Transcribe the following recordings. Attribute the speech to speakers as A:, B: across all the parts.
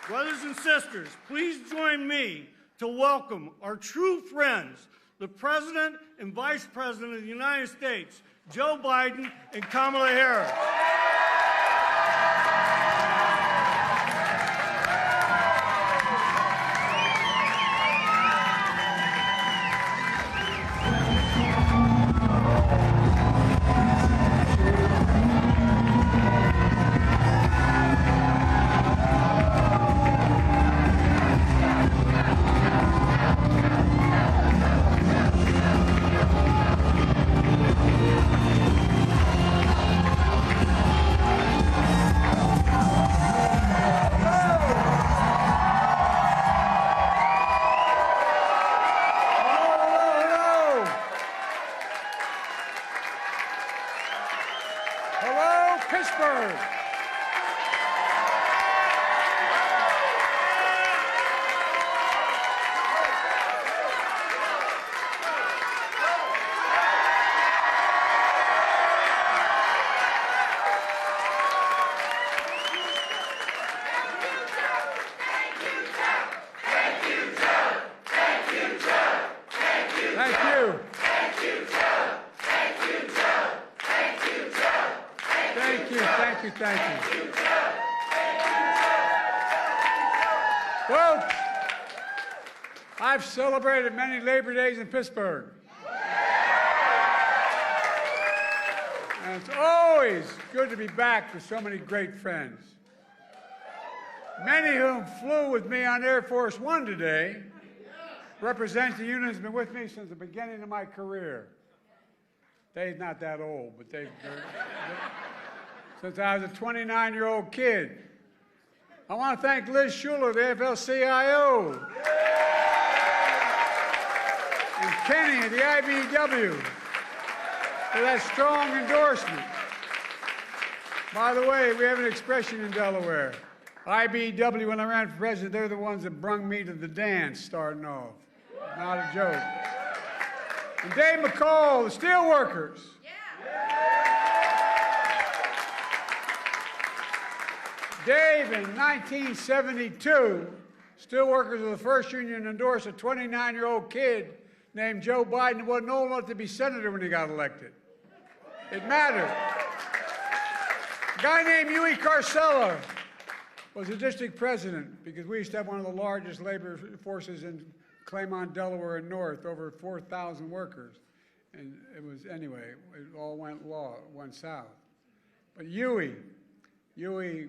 A: Brothers and sisters, please join me to welcome our true friends, the President and Vice President of the United States, Joe Biden and Kamala Harris.
B: Hello, Pittsburgh. Thank you. Thank you. Folks, I've celebrated many Labor Days in Pittsburgh. And it's always good to be back with so many great friends. Many of whom flew with me on Air Force One today represent the unit that's been with me since the beginning of my career. They're not that old, but they're since I was a 29-year-old kid. I want to thank Liz Schuler, the AFL-CIO, and Kenny at the IBEW for that strong endorsement. By the way, we have an expression in Delaware. IBEW, when I ran for president, they're the ones that brung me to the dance starting off. Not a joke. And Dave McCall, the steelworkers. Dave, in 1972, steelworkers were the first union to endorse a 29-year-old kid named Joe Biden who wasn't old enough to be senator when he got elected. It mattered. A guy named Huey Carcella was the district president because we used to have one of the largest labor forces in Claymont, Delaware, and North, over 4,000 workers. And it was, anyway, it all went south. But Huey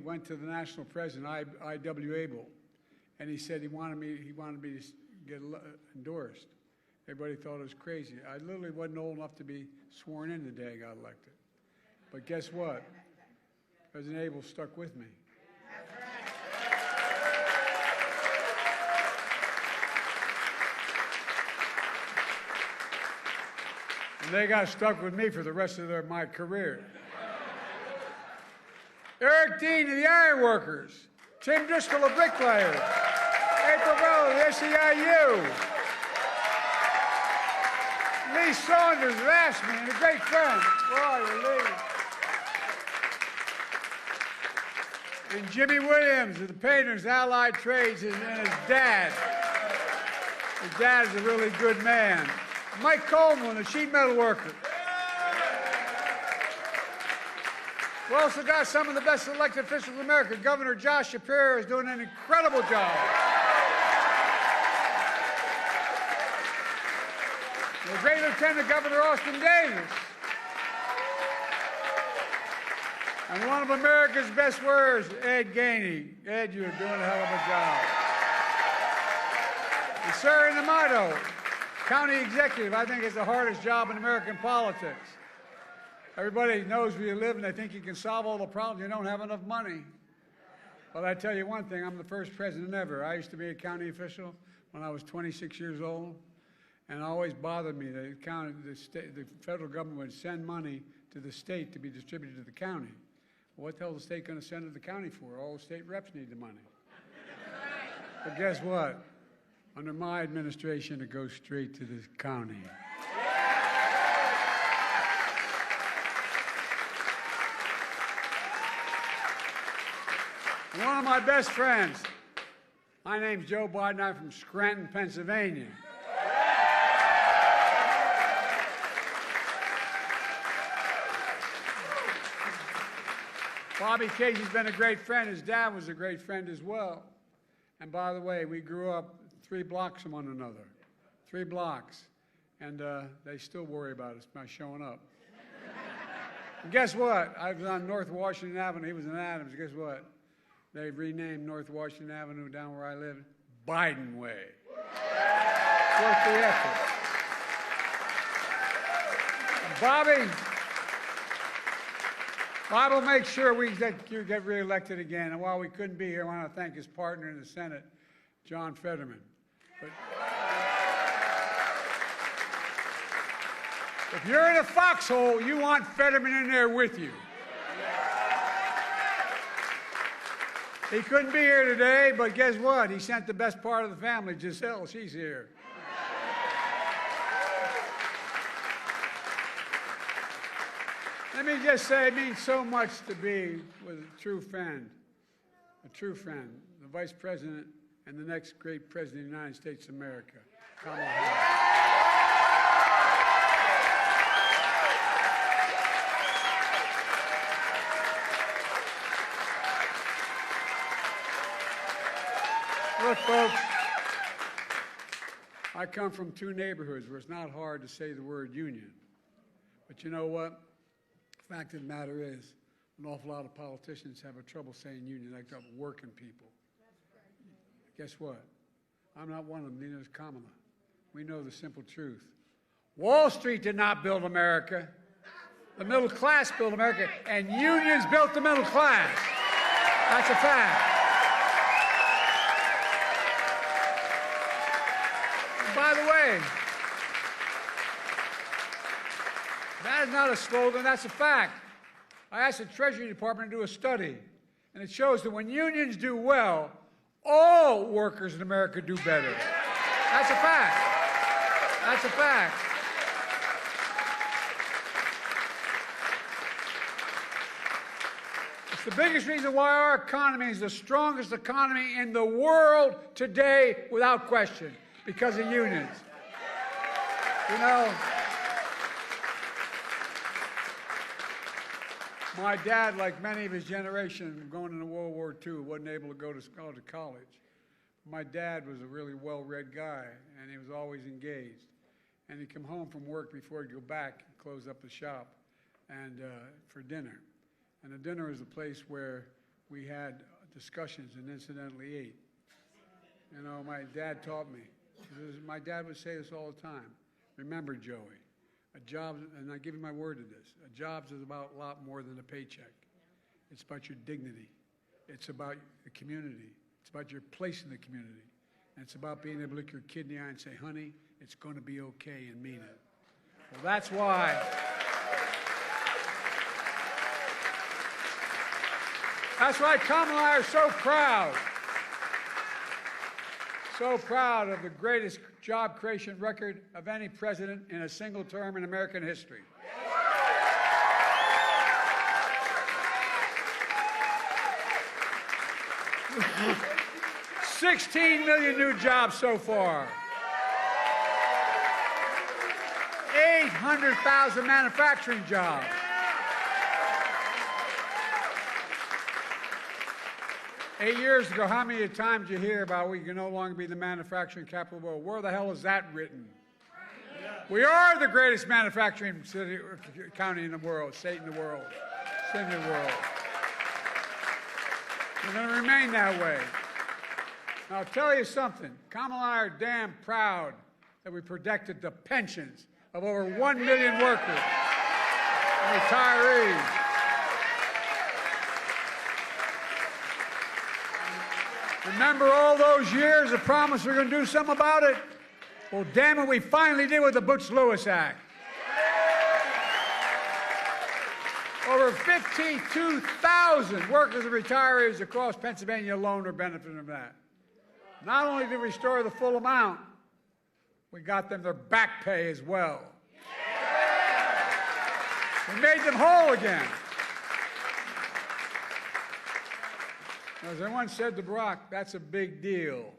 B: went to the national president, I.W. Abel, and he said he wanted me to get endorsed. Everybody thought it was crazy. I literally wasn't old enough to be sworn in the day I got elected. But guess what? President Abel stuck with me. And they got stuck with me for the rest of my career. Eric Dean of the Iron Workers, Tim Driscoll of Bricklayers, April Bell of the SEIU, Lee Saunders of Ashman, and a great friend, Lee. And Jimmy Williams of the Painters Allied Trades and his dad. His dad is a really good man. Mike Coleman, a sheet metal worker. We also got some of the best elected officials in America. Governor Josh Shapiro is doing an incredible job. The great Lieutenant Governor Austin Davis. And one of America's best words, Ed Gainey. Ed, you're doing a hell of a job. And Sir D'Amato, county executive, I think is the hardest job in American politics. Everybody knows where you live and they think you can solve all the problems. You don't have enough money. But I tell you one thing, I'm the first president ever. I used to be a county official when I was 26 years old, and it always bothered me that the federal government would send money to the state to be distributed to the county. Well, what the hell is the state going to send it to the county for? All the state reps need the money. But guess what? Under my administration, it goes straight to the county. One of my best friends, My name's Joe Biden. I'm from Scranton, Pennsylvania. Bobby Casey's been a great friend. His dad was a great friend as well. And by the way, we grew up 3 blocks from one another. 3 blocks. And they still worry about us by showing up. And guess what? I was on North Washington Avenue. He was in Adams. Guess what? They renamed North Washington Avenue down where I live Biden Way. Worth the effort. And Bob will make sure you get reelected again. And while we couldn't be here, I want to thank his partner in the Senate, John Fetterman. But if you're in a foxhole, you want Fetterman in there with you. He couldn't be here today, but guess what? He sent the best part of the family, Giselle. She's here. Let me just say it means so much to be with a true friend, the Vice President and the next great President of the United States of America, Kamala Harris. Look, folks, I come from 2 neighborhoods where it's not hard to say the word union. But you know what? The fact of the matter is, an awful lot of politicians have trouble saying union, like working people. Guess what? I'm not one of them, neither is Kamala. We know the simple truth. Wall Street did not build America. The middle class built America, and unions built the middle class. That's a fact. By the way, that is not a slogan, that's a fact. I asked the Treasury Department to do a study, and it shows that when unions do well, all workers in America do better. That's a fact. That's a fact. It's the biggest reason why our economy is the strongest economy in the world today, without question. Because of unions. You know, my dad, like many of his generation, going into World War II, wasn't able to go to college. My dad was a really well-read guy, and he was always engaged. And he'd come home from work before he'd go back and close up the shop and for dinner. And the dinner was a place where we had discussions and incidentally ate. You know, my dad taught me. My dad would say this all the time. Remember, Joey, a job, and I give you my word to this, a job is about a lot more than a paycheck. It's about your dignity. It's about the community. It's about your place in the community. And it's about being able to look your kid in the eye and say, honey, it's going to be okay, and mean it. Well, that's why Kamala and I are so proud. So proud of the greatest job creation record of any president in a single term in American history. $16 million new jobs so far. 800,000 manufacturing jobs. Eight years ago, how many times you hear about we can no longer be the manufacturing capital of the world? Where the hell is that written? Yeah. We are the greatest manufacturing city, county in the world, state in the world, city in the world. We're going to remain that way. Now, I'll tell you something. Kamala and I are damn proud that we protected the pensions of over 1 million workers and retirees. Remember all those years of promise we're going to do something about it? Well, damn it, we finally did with the Butch-Lewis Act. Over 52,000 workers and retirees across Pennsylvania alone are benefiting from that. Not only did we restore the full amount, we got them their back pay as well. We made them whole again. As I once said to Barack, that's a big deal.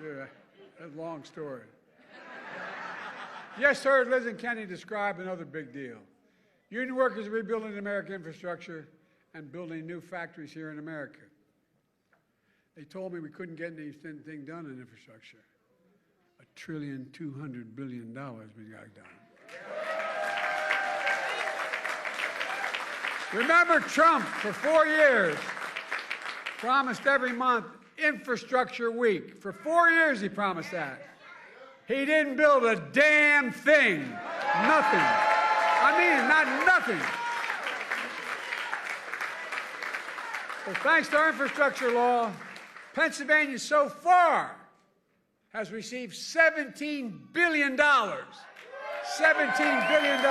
B: Yeah, that's a long story. Yes, sir, Liz and Kenny described another big deal. Union workers are rebuilding American infrastructure and building new factories here in America. They told me we couldn't get anything done in infrastructure. $1.2 trillion we got done. Remember Trump, for 4 years, promised every month Infrastructure Week. For 4 years he promised that. He didn't build a damn thing. Nothing. I mean, not nothing. Well, thanks to our infrastructure law, Pennsylvania so far has received $17 billion. $17 billion.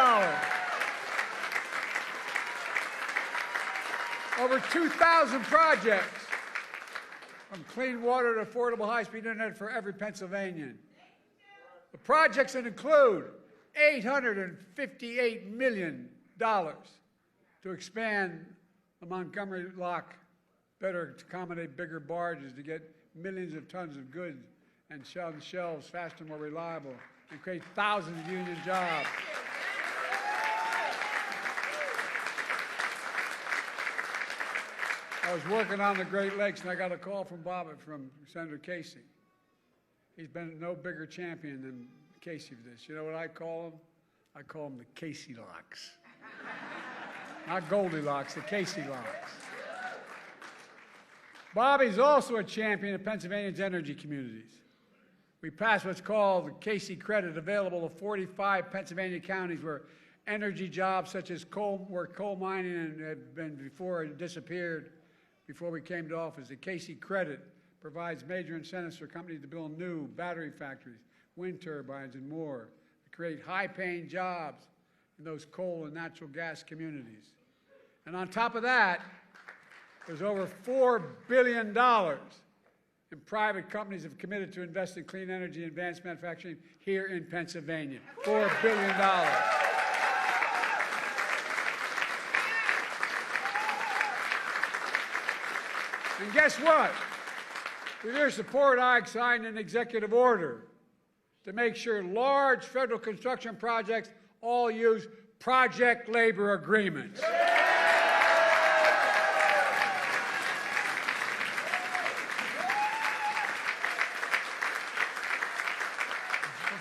B: Over 2,000 projects, from clean water to affordable high-speed internet for every Pennsylvanian. The projects that include $858 million to expand the Montgomery Lock, better to accommodate bigger barges, to get millions of tons of goods and on shelves faster, more reliable, and create thousands of union jobs. I was working on the Great Lakes, and I got a call from Senator Casey. He's been no bigger champion than Casey for this. You know what I call him? I call him the Casey Locks. Not Goldilocks, the Casey Locks. Bobby's also a champion of Pennsylvania's energy communities. We passed what's called the Casey Credit, available to 45 Pennsylvania counties where energy jobs such as coal mining had been before it disappeared before we came to office. The Casey Credit provides major incentives for companies to build new battery factories, wind turbines, and more to create high-paying jobs in those coal and natural gas communities. And on top of that, there's over $4 billion in private companies have committed to invest in clean energy and advanced manufacturing here in Pennsylvania. $4 billion. And guess what? With your support, I signed an executive order to make sure large federal construction projects all use project labor agreements.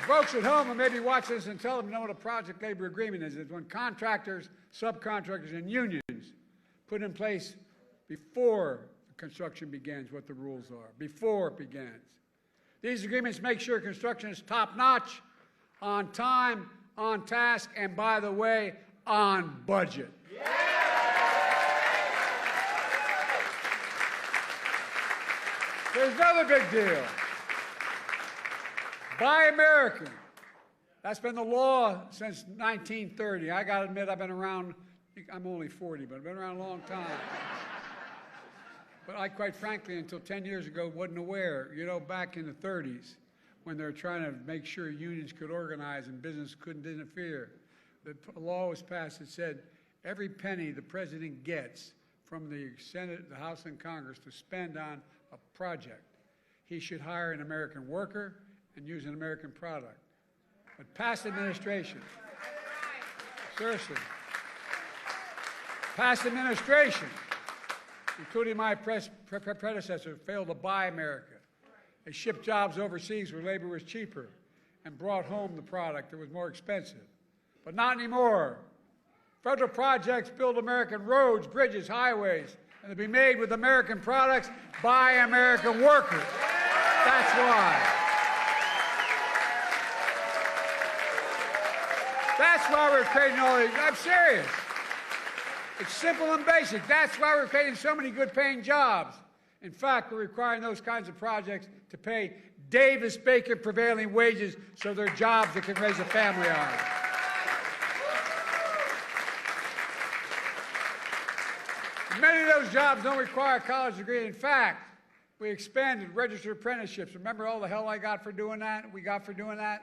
B: Folks at home who may be watching this and tell them know what a project labor agreement is. It's when contractors, subcontractors, and unions put in place before construction begins what the rules are, before it begins. These agreements make sure construction is top-notch, on time, on task, and by the way, on budget. Yeah. There's another big deal. Buy American. That's been the law since 1930. I got to admit, I've been around, I'm only 40, but I've been around a long time. But I, quite frankly, until 10 years ago, wasn't aware. You know, back in the 30s, when they were trying to make sure unions could organize and business couldn't interfere, the law was passed that said every penny the president gets from the Senate, the House, and Congress to spend on a project, he should hire an American worker and use an American product. But past administration, seriously, past administration, including my predecessor, failed to buy America. They shipped jobs overseas where labor was cheaper and brought home the product that was more expensive. But not anymore. Federal projects build American roads, bridges, highways, and they'll be made with American products by American workers. That's why. That's why we're creating all these. I'm serious. It's simple and basic. That's why we're creating so many good-paying jobs. In fact, we're requiring those kinds of projects to pay Davis-Bacon prevailing wages so they're jobs that can raise a family on. Many of those jobs don't require a college degree. In fact, we expanded registered apprenticeships. Remember all the hell I got for doing that? We got for doing that?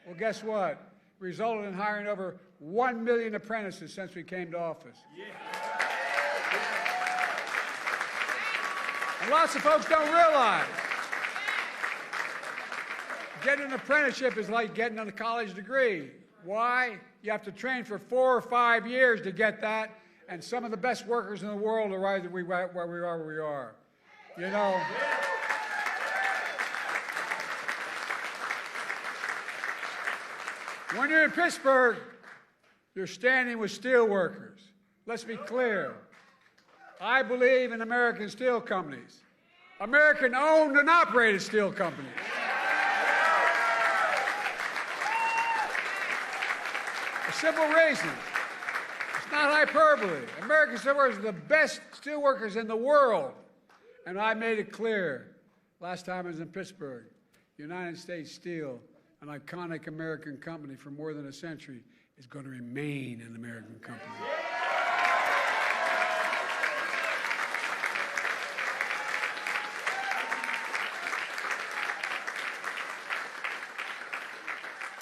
B: Well, guess what? It resulted in hiring over 1 million apprentices since we came to office. Yeah. And lots of folks don't realize getting an apprenticeship is like getting a college degree. Why? You have to train for 4 or 5 years to get that, and some of the best workers in the world are right where we are. You know, when you're in Pittsburgh, you're standing with steel workers. Let's be clear. I believe in American steel companies, American-owned and operated steel companies. A simple reason. It's not hyperbole. American steelworkers are the best steelworkers in the world. And I made it clear last time I was in Pittsburgh, United States Steel, an iconic American company for more than a century, is going to remain an American company.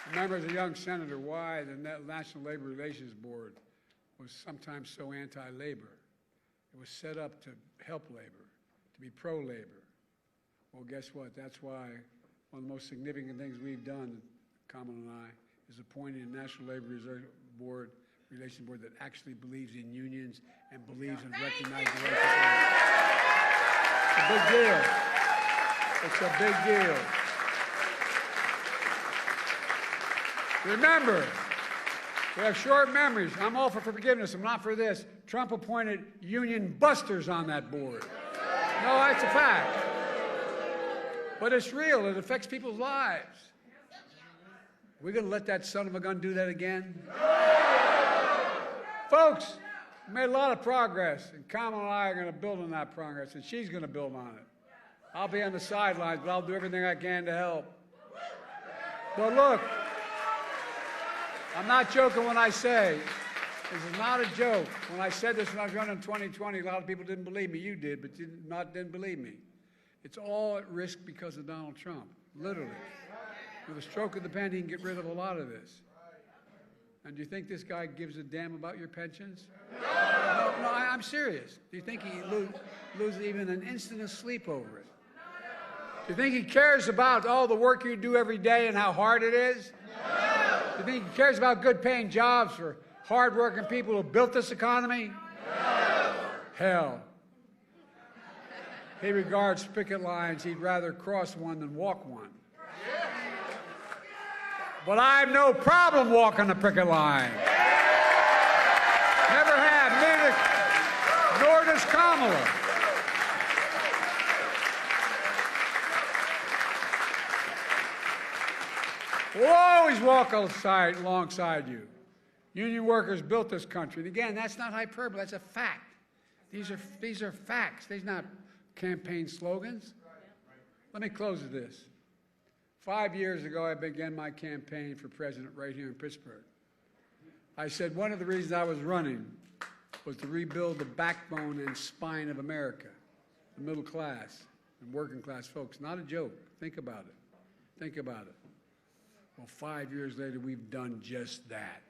B: I remember as a young senator why the National Labor Relations Board was sometimes so anti-labor. It was set up to help labor, to be pro-labor. Well, guess what? That's why one of the most significant things we've done, Kamala and I, is appointing a National Labor Relations Board that actually believes in unions and believes in recognizing the rights of labor. It's a big deal. It's a big deal. Remember, we have short memories. I'm all for forgiveness. I'm not for this. Trump appointed union busters on that board. No, that's a fact. But it's real. It affects people's lives. We're going to let that son of a gun do that again? Folks, we made a lot of progress, and Kamala and I are going to build on that progress, and she's going to build on it. I'll be on the sidelines, but I'll do everything I can to help. But look, I'm not joking when I say, this is not a joke. When I said this when I was running in 2020, a lot of people didn't believe me. You did, but didn't believe me. It's all at risk because of Donald Trump, literally. With a stroke of the pen, he can get rid of a lot of this. And do you think this guy gives a damn about your pensions? No, I'm serious. Do you think he loses even an instant of sleep over it? Do you think he cares about all the work you do every day and how hard it is? Do you think he cares about good-paying jobs for hard-working people who built this economy? No. Hell. He regards picket lines. He'd rather cross one than walk one. But I have no problem walking the picket line. Never have, nor does Kamala. We'll always walk alongside you. Union workers built this country. And again, that's not hyperbole, that's a fact. These are facts. These are not campaign slogans. Let me close with this. 5 years ago, I began my campaign for president right here in Pittsburgh. I said one of the reasons I was running was to rebuild the backbone and spine of America, the middle class and working class folks. Not a joke. Think about it. Think about it. Well, 5 years later, we've done just that.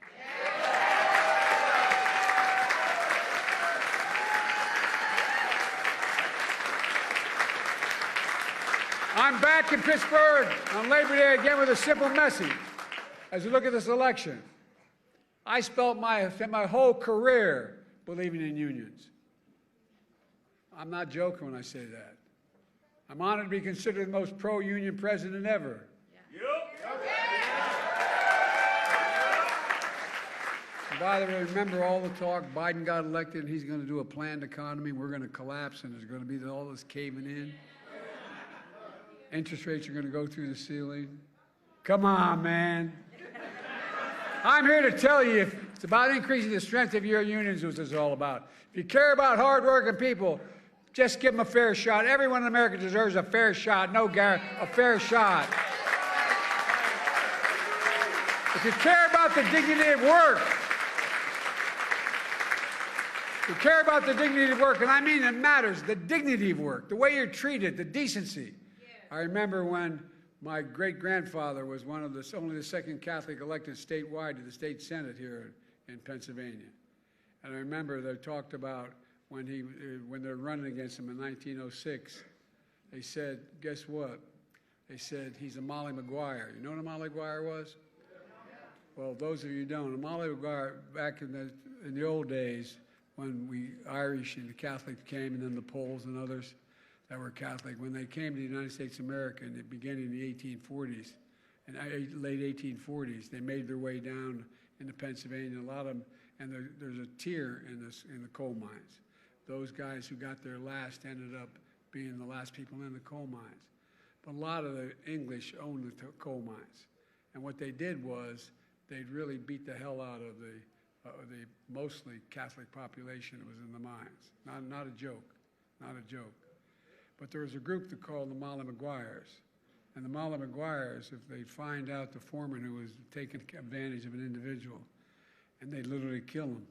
B: I'm back in Pittsburgh on Labor Day again with a simple message. As we look at this election, I spent my whole career believing in unions. I'm not joking when I say that. I'm honored to be considered the most pro-union president ever. And by the way, remember all the talk, Biden got elected and he's going to do a planned economy, we're going to collapse and there's going to be all this caving in. Interest rates are going to go through the ceiling. Come on, man. I'm here to tell you, it's about increasing the strength of your unions, what this is all about. If you care about hard-working people, just give them a fair shot. Everyone in America deserves a fair shot. No, Garrett, a fair shot. If you care about the dignity of work, if you care about the dignity of work, and I mean it matters, the dignity of work, the way you're treated, the decency. I remember when my great-grandfather was only the second Catholic elected statewide to the state Senate here in Pennsylvania. And I remember they talked about when they're running against him in 1906, they said, guess what? They said, he's a Molly Maguire. You know what a Molly Maguire was? Well, those of you who don't, a Molly Maguire, back in the old days, when we Irish and the Catholics came, and then the Poles and others that were Catholic, when they came to the United States of America in the beginning of the 1840s, and late 1840s, they made their way down into Pennsylvania. A lot of them, and there's a tier in the coal mines. Those guys who got there last ended up being the last people in the coal mines. But a lot of the English owned the coal mines, and what they did was they'd really beat the hell out of the mostly Catholic population that was in the mines. Not a joke, not a joke. But there was a group that called the Molly Maguires. And the Molly Maguires, if they find out the foreman who was taking advantage of an individual, and they'd literally kill him.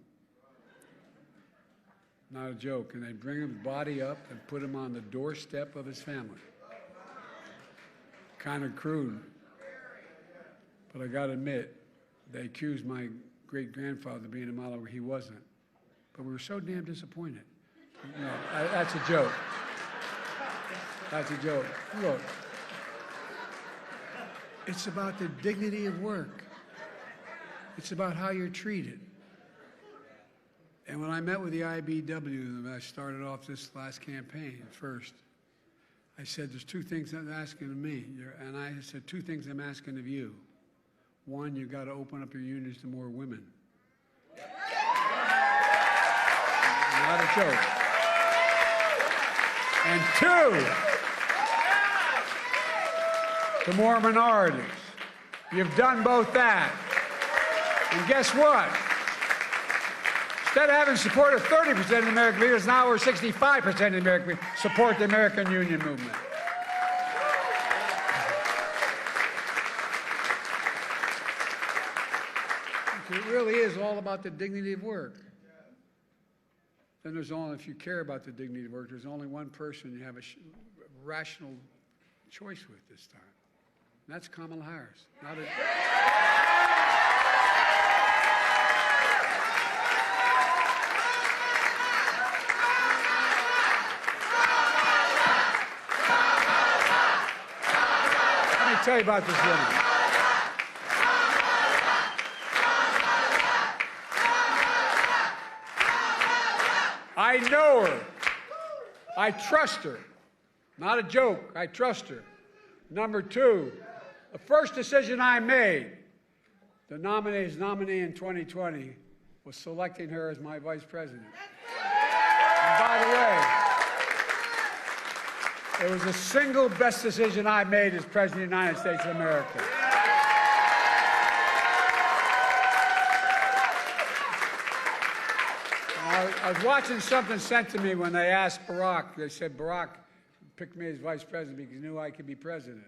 B: Not a joke. And they'd bring his body up and put him on the doorstep of his family. Kind of crude. But I got to admit, they accused my great-grandfather of being a Molly. He wasn't. But we were so damn disappointed. No, that's a joke. That's a joke. Look, it's about the dignity of work. It's about how you're treated. And when I met with the IBW, when I started off this last campaign first, I said, there's two things I'm asking of me. And I said, two things I'm asking of you. One, you've got to open up your unions to more women. Not a joke. And two, to more minorities. You've done both that. And guess what? Instead of having support of 30% of the American leaders, now we're 65% of the American leaders support the American union movement. It really is all about the dignity of work. Then there's only, if you care about the dignity of work, there's only one person you have a rational choice with this time. And that's Kamala Harris. Not a, Let me tell you about this woman. I know her. I trust her. Not a joke. I trust her. Number two, the first decision I made, the nominee in 2020, was selecting her as my vice president. And by the way, it was the single best decision I made as President of the United States of America. I was watching something sent to me when they asked Barack. They said, Barack picked me as vice president because he knew I could be president.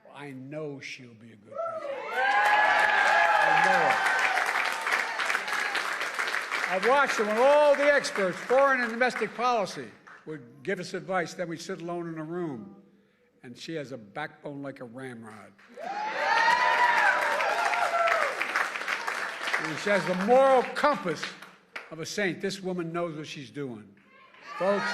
B: Well, I know she'll be a good president. I know it. I've watched it when all the experts, foreign and domestic policy, would give us advice. Then we'd sit alone in a room, and she has a backbone like a ramrod. And she has the moral compass of a saint. This woman knows what she's doing. Folks,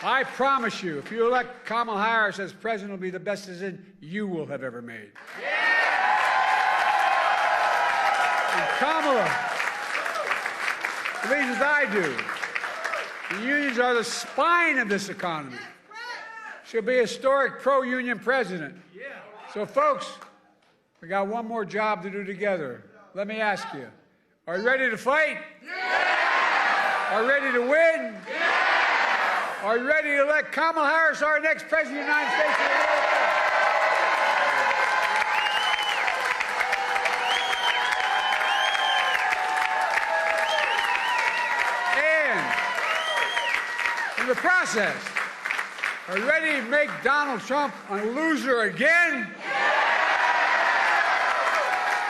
B: I promise you, if you elect Kamala Harris as president, it'll be the best decision you will have ever made. And Kamala believes as I do. The unions are the spine of this economy. She'll be a historic pro-union president. So, folks, we got one more job to do together. Let me ask you. Are you ready to fight? Yeah! Are you ready to win? Yeah! Are you ready to elect Kamala Harris our next president of the United States of America? And in the process, are you ready to make Donald Trump a loser again?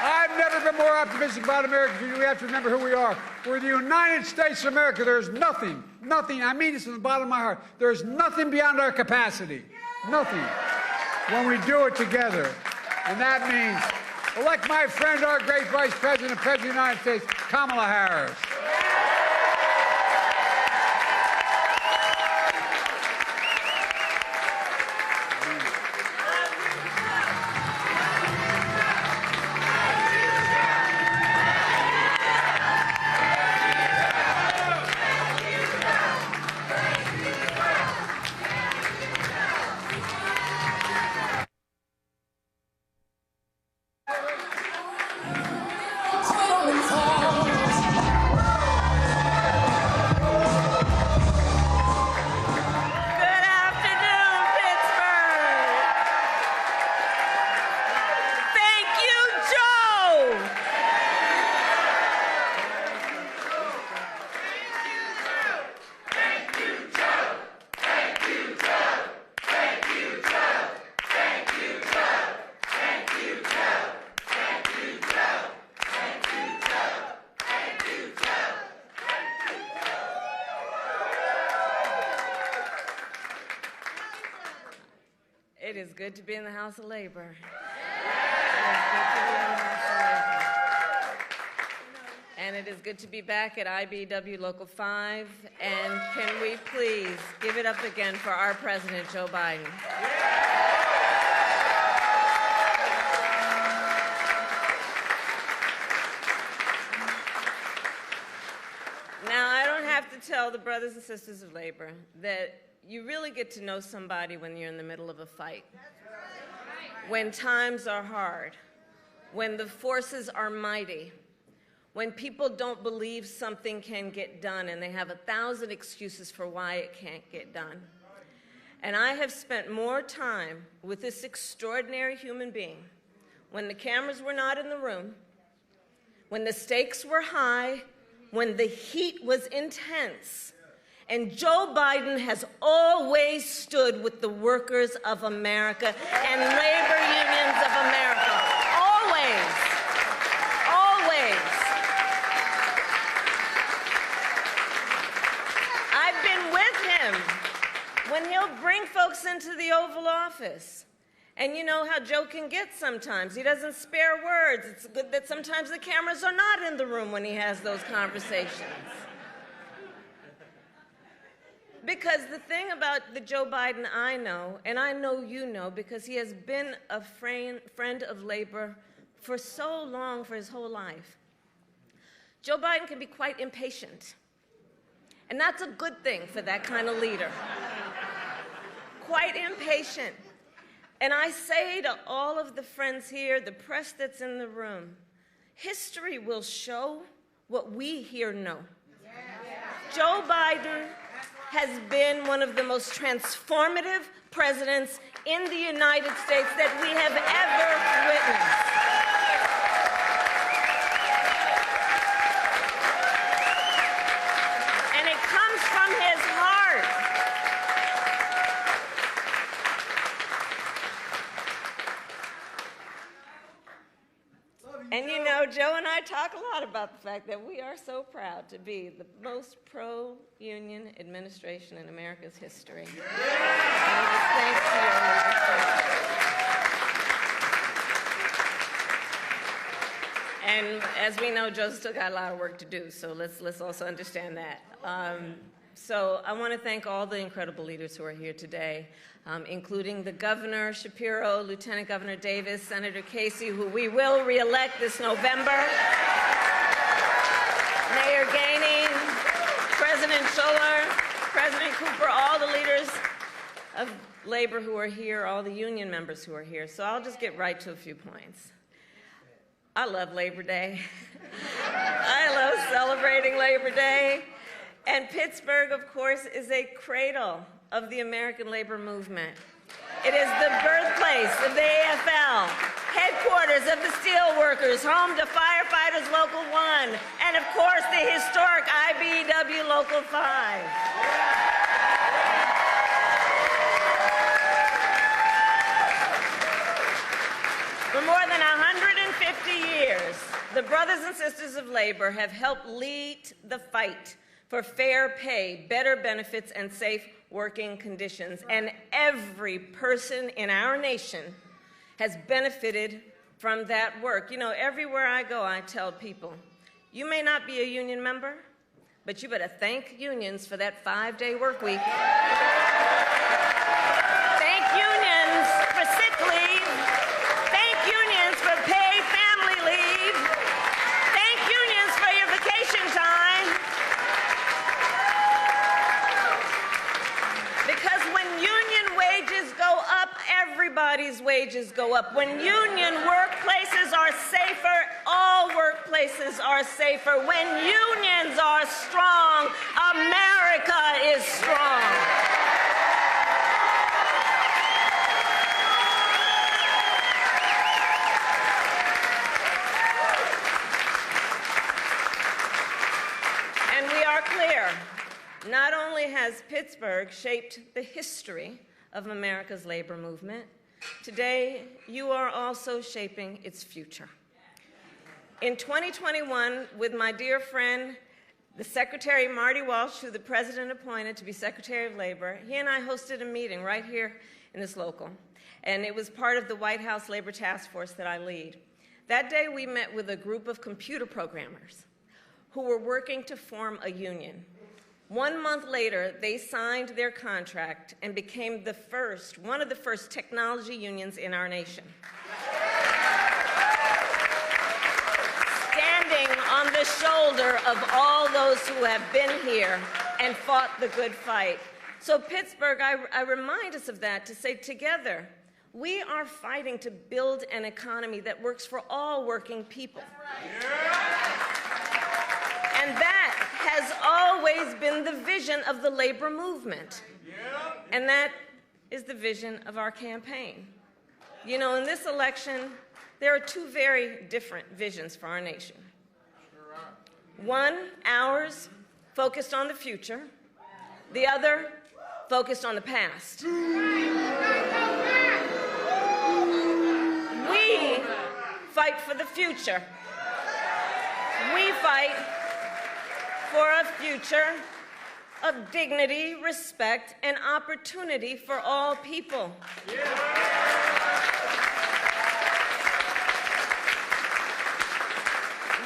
B: I've never been more optimistic about America because we have to remember who we are. We're the United States of America. There's nothing, I mean this from the bottom of my heart, there's nothing beyond our capacity. Nothing. When we do it together. And that means elect my friend, our great Vice President, President of the United States, Kamala Harris.
C: it is good to be in the House of Labor. It is good to be in the House of Labor. And it is good to be back at IBEW Local 5. And can we please give it up again for our President, Joe Biden? Now, I don't have to tell the brothers and sisters of labor that you really get to know somebody when you're in the middle of a fight, when times are hard, when the forces are mighty, when people don't believe something can get done and they have 1,000 excuses for why it can't get done. And I have spent more time with this extraordinary human being when the cameras were not in the room, when the stakes were high, when the heat was intense. And Joe Biden has always stood with the workers of America and labor unions of America. Always. Always. I've been with him when he'll bring folks into the Oval Office. And you know how Joe can get sometimes. He doesn't spare words. It's good that sometimes the cameras are not in the room when he has those conversations. Because the thing about the Joe Biden I know, and I know you know, because he has been a friend of labor for so long, for his whole life, Joe Biden can be quite impatient. And that's a good thing for that kind of leader. Quite impatient. And I say to all of the friends here, the press that's in the room, history will show what we here know. Joe Biden has been one of the most transformative presidents in the United States that we have ever witnessed. And it comes from his heart. And you know, Joe and I talk a lot about the fact that we are so proud to be the most pro-union administration in America's history. And it's thanks to your leadership. And as we know, Joe's still got a lot of work to do, so let's also understand that. So I want to thank all the incredible leaders who are here today, including the Governor Shapiro, Lieutenant Governor Davis, Senator Casey, who we will re-elect this November, Mayor Gainey, President Scholler, President Cooper, all the leaders of labor who are here, all the union members who are here. So I'll just get right to a few points. I love Labor Day. I love celebrating Labor Day. And Pittsburgh, of course, is a cradle of the American labor movement. It is the birthplace of the AFL, headquarters of the steelworkers, home to Firefighters Local 1, and of course the historic IBEW Local 5. For more than 150 years, the brothers and sisters of labor have helped lead the fight for fair pay, better benefits, and safe working conditions. And every person in our nation has benefited from that work. You know, everywhere I go, I tell people, you may not be a union member, but you better thank unions for that 5-day work week. Thank unions for sick leave. Thank unions for paid family leave. Thank unions for your vacation time. Because when union wages go up, everybody's wages go up. When union workplaces are safer, all workplaces are safer. When unions are strong, America is strong. And we are clear. Not only has Pittsburgh shaped the history of America's labor movement, today you are also shaping its future. In 2021, with my dear friend, the Secretary Marty Walsh, who the President appointed to be Secretary of Labor, he and I hosted a meeting right here in this local. and it was part of the White House Labor Task Force that I lead. That day, we met with a group of computer programmers who were working to form a union. 1 month later, they signed their contract and became one of the first technology unions in our nation. Standing on the shoulder of all those who have been here and fought the good fight. So Pittsburgh, I remind us of that to say together, we are fighting to build an economy that works for all working people. And that has always been the vision of the labor movement. And that is the vision of our campaign. You know, in this election, there are two very different visions for our nation. One, ours, focused on the future. The other, focused on the past. We fight for the future. We fight for a future of dignity, respect, and opportunity for all people.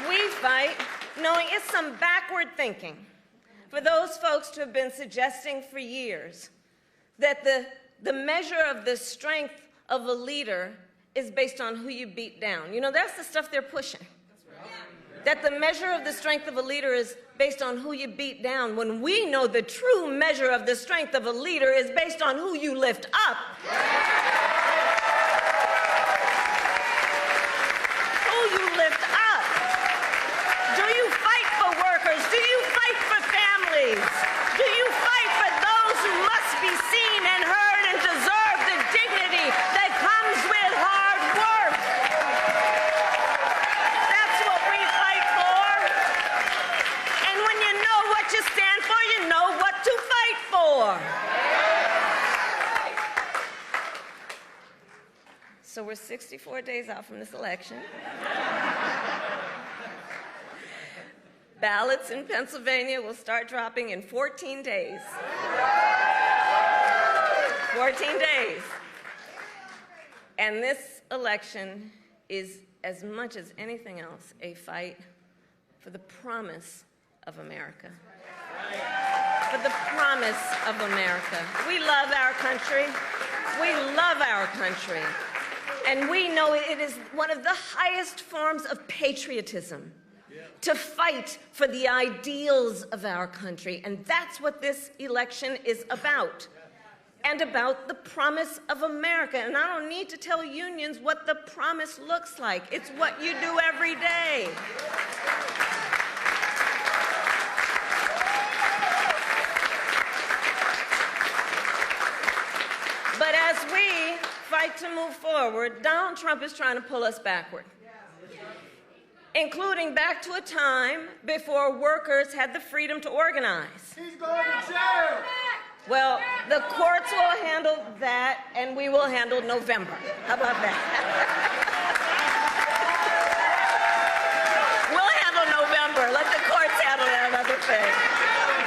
C: We fight knowing it's some backward thinking for those folks who have been suggesting for years that the measure of the strength of a leader is based on who you beat down. You know, that's the stuff they're pushing. That the measure of the strength of a leader is based on who you beat down, when we know the true measure of the strength of a leader is based on who you lift up. Who you lift up. Do you fight for workers? Do you fight for families? Do you fight for those who must be seen and heard and deserve the dignity that comes with hard work? That's what we fight for. And when you know what you stand for, you know what to fight for. So we're 64 days out from this election. Ballots in Pennsylvania will start dropping in 14 days. 14 days. And this election is, as much as anything else, a fight for the promise of America. For the promise of America. We love our country. We love our country. And we know it is one of the highest forms of patriotism to fight for the ideals of our country. And that's what this election is about. And about the promise of America. And I don't need to tell unions what the promise looks like. It's what you do every day. But as we fight to move forward, Donald Trump is trying to pull us backward. Including back to a time before workers had the freedom to organize.
D: He's going to jail.
C: Well, the courts will handle that, and we will handle November. How about that? We'll handle November. Let the courts handle that other thing.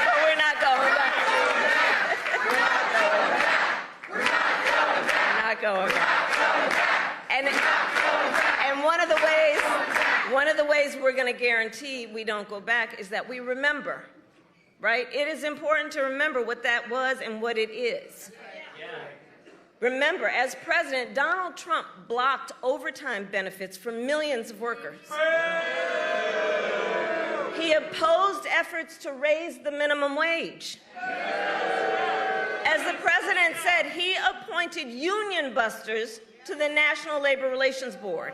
C: But we're not going back. We're not going back. And one of the ways we're going to guarantee we don't go back is that we remember. Right? It is important to remember what that was and what it is. Remember, as president, Donald Trump blocked overtime benefits for millions of workers. He opposed efforts to raise the minimum wage. As the president said, he appointed union busters to the National Labor Relations Board.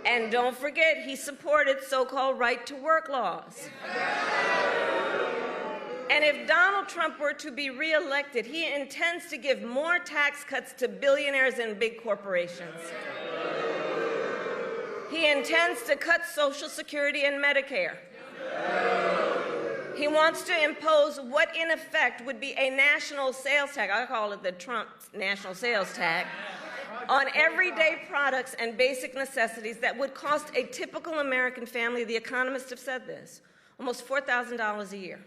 C: And don't forget, he supported so-called right-to-work laws. And if Donald Trump were to be reelected, he intends to give more tax cuts to billionaires and big corporations. He intends to cut Social Security and Medicare. He wants to impose what, in effect, would be a national sales tax. I call it the Trump national sales tax. On everyday products and basic necessities that would cost a typical American family, the economists have said this, almost $4,000 a year.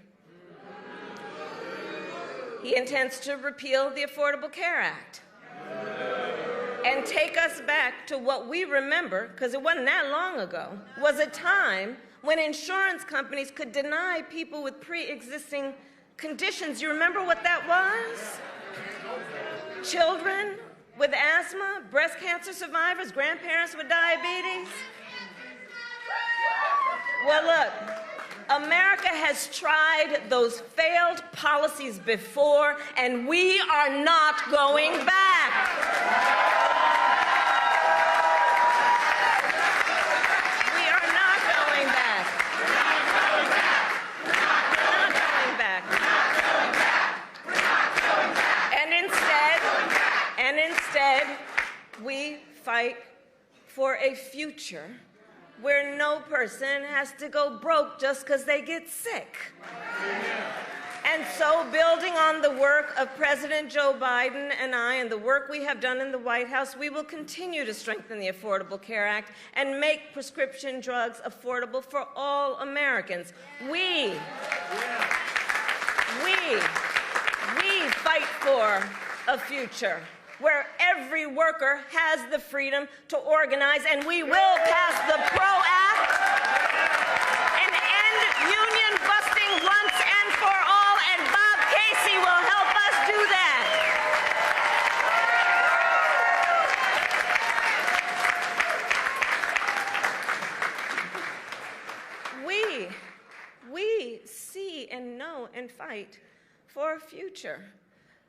C: He intends to repeal the Affordable Care Act and take us back to what we remember, because it wasn't that long ago, was a time when insurance companies could deny people with pre-existing conditions. You remember what that was? Children with asthma, breast cancer survivors, grandparents with diabetes. Well, look, America has tried those failed policies before, and we are not going back. We are not going back. Not going back. And instead, we fight for a future where no person has to go broke just because they get sick. And so, building on the work of President Joe Biden and I and the work we have done in the White House, we will continue to strengthen the Affordable Care Act and make prescription drugs affordable for all Americans. We fight for a future where every worker has the freedom to organize, and we will pass the PRO Act and end union busting once and for all, and Bob Casey will help us do that. We see and know and fight for a future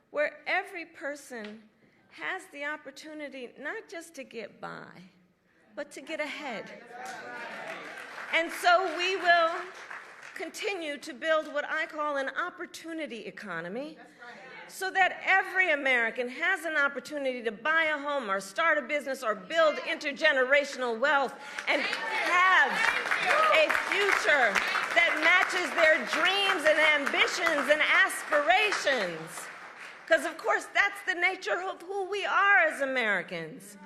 C: where every person has the opportunity not just to get by, but to get ahead. And so we will continue to build what I call an opportunity economy, so that every American has an opportunity to buy a home or start a business or build intergenerational wealth and have a future that matches their dreams and ambitions and aspirations. Because, of course, that's the nature of who we are as Americans.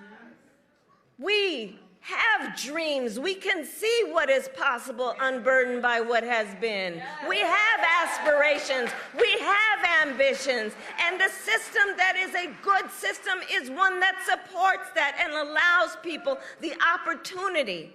C: We have dreams. We can see what is possible unburdened by what has been. We have aspirations. We have ambitions. And a system that is a good system is one that supports that and allows people the opportunity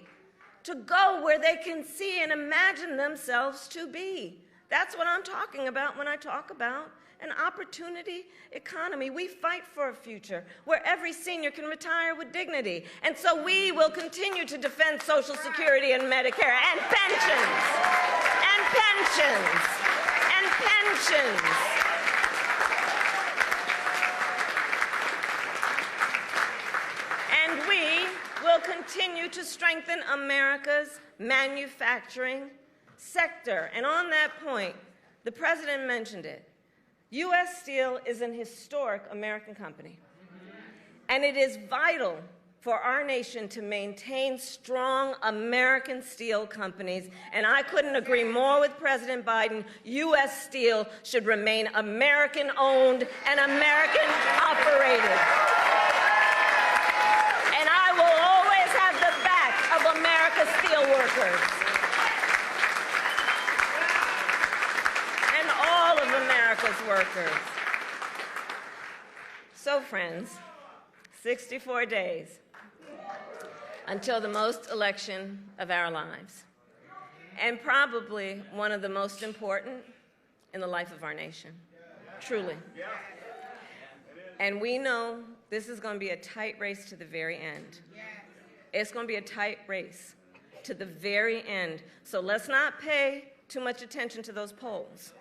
C: to go where they can see and imagine themselves to be. That's what I'm talking about when I talk about an opportunity economy. We fight for a future where every senior can retire with dignity. And so we will continue to defend Social Security and Medicare and pensions, and pensions, and pensions. And we will continue to strengthen America's manufacturing sector. And on that point, the President mentioned it. U.S. Steel is an historic American company, and it is vital for our nation to maintain strong American steel companies, and I couldn't agree more with President Biden. U.S. Steel should remain American-owned and American-operated. And I will always have the back of America's steelworkers. America's workers. So, friends, 64 days until the most election of our lives, and probably one of the most important in the life of our nation, truly. And we know this is going to be a tight race to the very end. It's going to be a tight race to the very end. So let's not pay too much attention to those polls.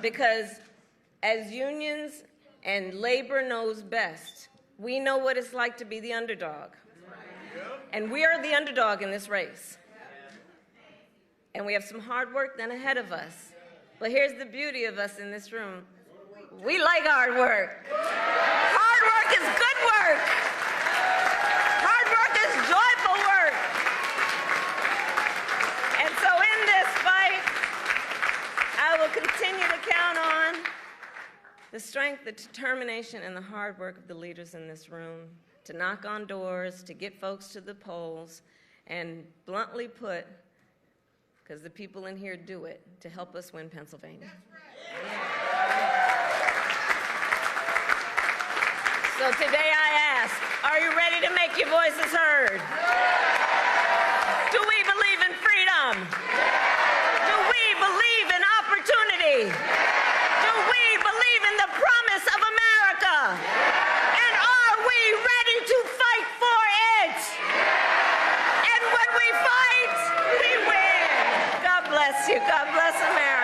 C: Because as unions and labor knows best, we know what it's like to be the underdog. And we are the underdog in this race. And we have some hard work then ahead of us. But here's the beauty of us in this room. We like hard work. Hard work is good work. Hard work is joyful work. And so in this fight, I will continue to count on the strength, the determination, and the hard work of the leaders in this room to knock on doors, to get folks to the polls, and bluntly put, because the people in here do it, to help us win Pennsylvania. That's right. So today I ask, are you ready to make your voices heard? Do we believe in freedom? Do we believe in opportunity? Do we believe in the promise of America? And are we ready to fight for it? And when we fight, we win. God bless you. God bless America.